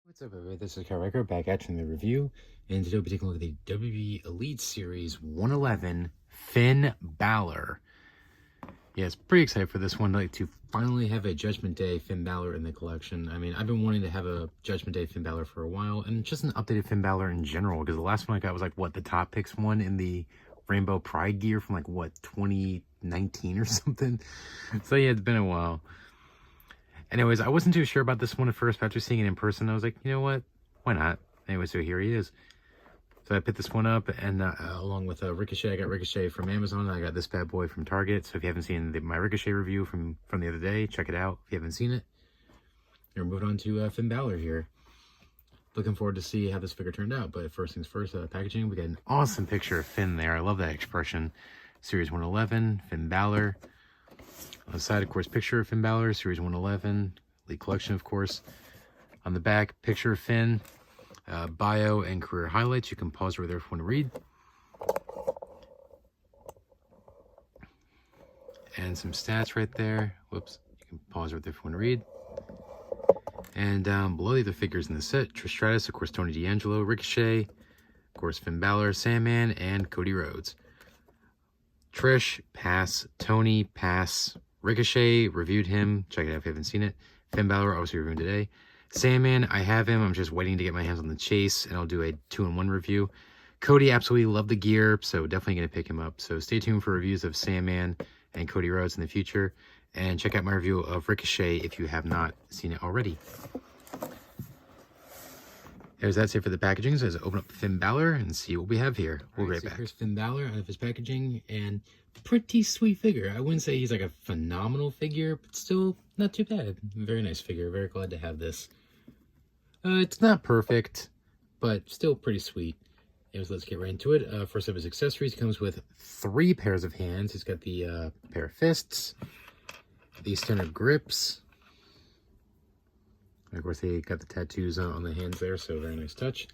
What's up, everybody? This is Kyle Record back at you in the review, and today we'll be taking a look at the WWE Elite Series 111 Finn Balor. Yeah, it's pretty excited for this one, like to finally have a Judgment Day Finn Balor in the collection. I mean, I've been wanting to have a Judgment Day Finn Balor for a while, and just an updated Finn Balor in general, because the last one I got was like, what, the Top Picks one in the Rainbow Pride gear from like, what, 2019 or something? So yeah, it's been a while. Anyways, I wasn't too sure about this one at first, but after seeing it in person, I was like, you know what? Why not? Anyway, so here he is. So I picked this one up, and along with Ricochet, I got Ricochet from Amazon, and I got this bad boy from Target. So if you haven't seen my Ricochet review from the other day, check it out if you haven't seen it. We're moving on to Finn Balor here. Looking forward to see how this figure turned out. But first things first, packaging. We got an awesome picture of Finn there. I love that expression. Series 111, Finn Balor. On the side, of course, picture of Finn Balor, Series 111, Elite Collection, of course. On the back, picture of Finn, bio and career highlights. You can pause right there if you want to read. And some stats right there. Whoops. You can pause right there if you want to read. And below the other figures in the set, Trish Stratus, of course, Tony D'Angelo, Ricochet, of course, Finn Balor, Sandman, and Cody Rhodes. Trish, pass. Tony, pass. Ricochet, reviewed him. Check it out if you haven't seen it. Finn Balor, obviously reviewing today. Sandman, I have him. I'm just waiting to get my hands on the chase, and I'll do a 2-in-1 review. Cody, absolutely love the gear, so definitely going to pick him up. So stay tuned for reviews of Sandman and Cody Rhodes in the future. And check out my review of Ricochet if you have not seen it already. There's that's it for the packaging. So let's open up Finn Balor and see what we have here. We'll be right back. Here's Finn Balor out of his packaging, and pretty sweet figure. I wouldn't say he's like a phenomenal figure, but still not too bad. Very nice figure. Very glad to have this. It's not perfect, but still pretty sweet. Anyways, let's get right into it. First of his accessories, comes with 3 pairs of hands. He's got the pair of fists, the standard grips. And of course, they got the tattoos on the hands there, so very nice touch.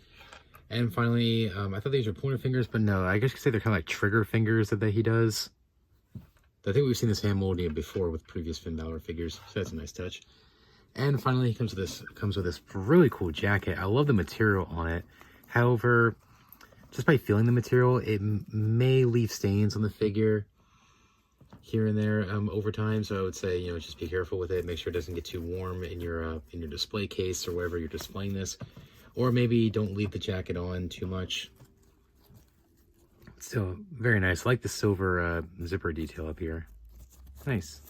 And finally, I thought these were pointer fingers, but no, I guess you could say they're kind of like trigger fingers that he does. I think we've seen this hand molding before with previous Finn Balor figures, so that's a nice touch. And finally, he comes with this really cool jacket. I love the material on it. However, just by feeling the material, it may leave stains on the figure here and there over time. So I would say, you know, just be careful with it. Make sure it doesn't get too warm in your display case or wherever you're displaying this. Or maybe don't leave the jacket on too much. Still very nice. I like the silver zipper detail up here. Nice.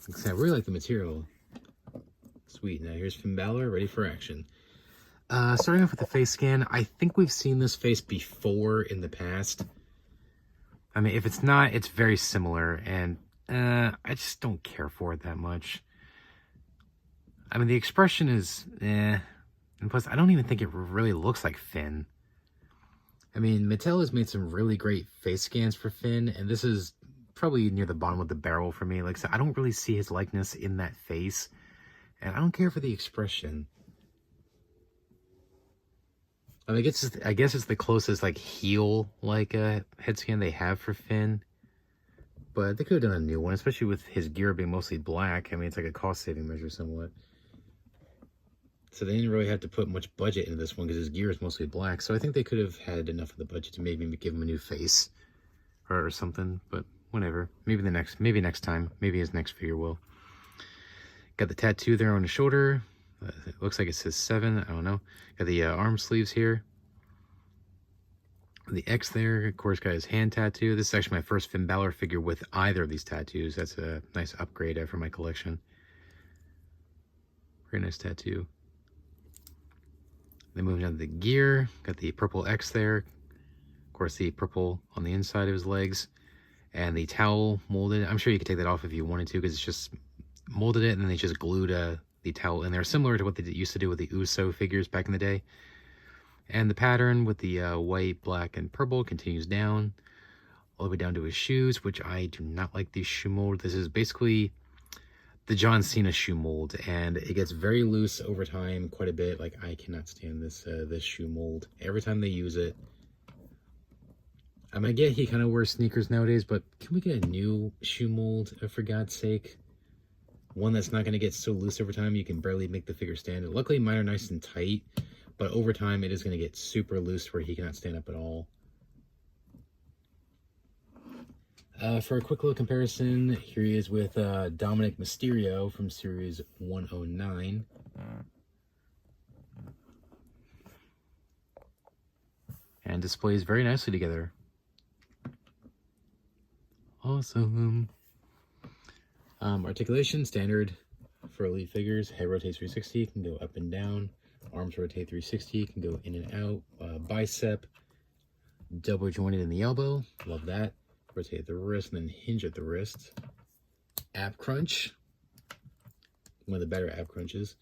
Like I said, I really like the material. Sweet. Now here's Finn Balor, ready for action. Starting off with the face scan, I think we've seen this face before in the past. I mean, if it's not, it's very similar, and I just don't care for it that much. I mean, the expression is and plus, I don't even think it really looks like Finn. I mean, Mattel has made some really great face scans for Finn, and this is probably near the bottom of the barrel for me. Like I said, I don't really see his likeness in that face, and I don't care for the expression. I mean, I guess it's the closest like heel head scan they have for Finn, but they could have done a new one, especially with his gear being mostly black. I mean, it's like a cost-saving measure somewhat. So they didn't really have to put much budget into this one because his gear is mostly black. So I think they could have had enough of the budget to maybe give him a new face or something. But whatever. Maybe next time. Maybe his next figure will. Got the tattoo there on his shoulder. It looks like it says 7. I don't know. Got the arm sleeves here. The X there. Of course, got his hand tattoo. This is actually my first Finn Balor figure with either of these tattoos. That's a nice upgrade for my collection. Very nice tattoo. Then moving down to the gear, got the purple X there. Of course, the purple on the inside of his legs. And the towel molded. I'm sure you could take that off if you wanted to, because it's just molded it and then they just glued the towel in there, similar to what they used to do with the Uso figures back in the day. And the pattern with the white, black, and purple continues down, all the way down to his shoes, which I do not like these shoe mold. This is basically the John Cena shoe mold, and it gets very loose over time quite a bit. Like, I cannot stand this shoe mold. Every time they use it, I mean, I get he kind of wears sneakers nowadays, but can we get a new shoe mold, for God's sake? one that's not going to get so loose over time you can barely make the figure stand. Luckily, mine are nice and tight, but over time it is going to get super loose where he cannot stand up at all. For a quick little comparison, here he is with Dominic Mysterio from Series 109. And displays very nicely together. Awesome. Articulation, standard for Elite figures. Head rotates 360, can go up and down. Arms rotate 360, can go in and out. Bicep, double jointed in the elbow. Love that. Rotate at the wrist and then hinge at the wrist. Ab crunch. One of the better ab crunches.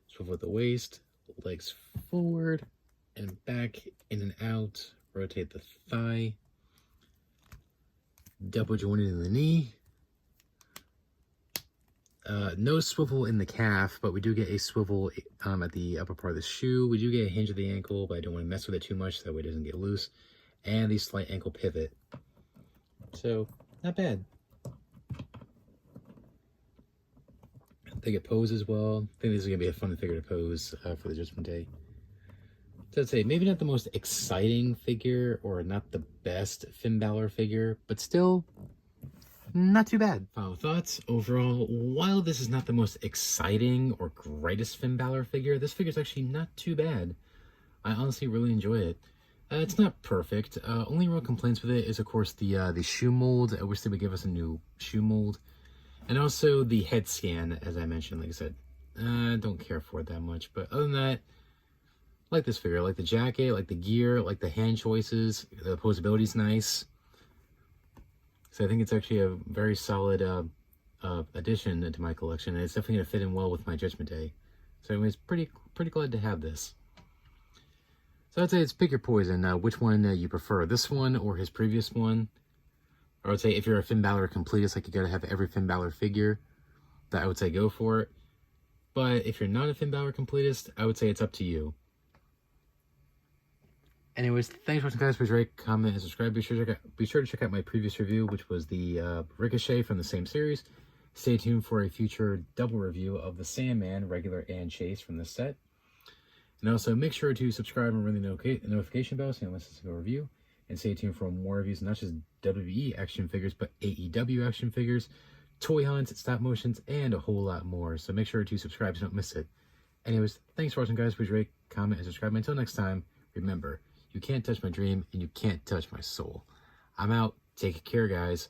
Swivel at the waist. Legs forward and back, in and out. Rotate the thigh. Double jointed in the knee. No swivel in the calf, but we do get a swivel at the upper part of the shoe. We do get a hinge at the ankle, but I don't want to mess with it too much so that way it doesn't get loose. And the slight ankle pivot. So, not bad. They get pose as well. I think this is going to be a fun figure to pose for the Judgment Day. So I'd say maybe not the most exciting figure or not the best Finn Balor figure, but still not too bad. Final thoughts. Overall, while this is not the most exciting or greatest Finn Balor figure, this figure is actually not too bad. I honestly really enjoy it. It's not perfect. Only real complaints with it is, of course, the shoe mold. I wish they would give us a new shoe mold. And also the head scan, as I mentioned, like I said. I don't care for it that much. But other than that, I like this figure. I like the jacket, I like the gear, I like the hand choices. The posability is nice. So I think it's actually a very solid addition to my collection. And it's definitely going to fit in well with my Judgment Day. So anyways, pretty glad to have this. So I'd say it's pick your poison. Which one you prefer, this one or his previous one? Or I'd say if you're a Finn Balor completist, like you gotta have every Finn Balor figure, that I would say go for it. But if you're not a Finn Balor completist, I would say it's up to you. Anyways, thanks for watching, guys. Please rate, comment, and subscribe. Be sure to check out my previous review, which was the Ricochet from the same series. Stay tuned for a future double review of the Sandman, regular and Chase from this set. And also, make sure to subscribe and ring the notification bell so you don't miss a single review. And stay tuned for more reviews, not just WWE action figures, but AEW action figures, toy hunts, stop motions, and a whole lot more. So make sure to subscribe so you don't miss it. Anyways, thanks for watching, guys. Please rate, comment, and subscribe. Until next time, remember, you can't touch my dream, and you can't touch my soul. I'm out. Take care, guys.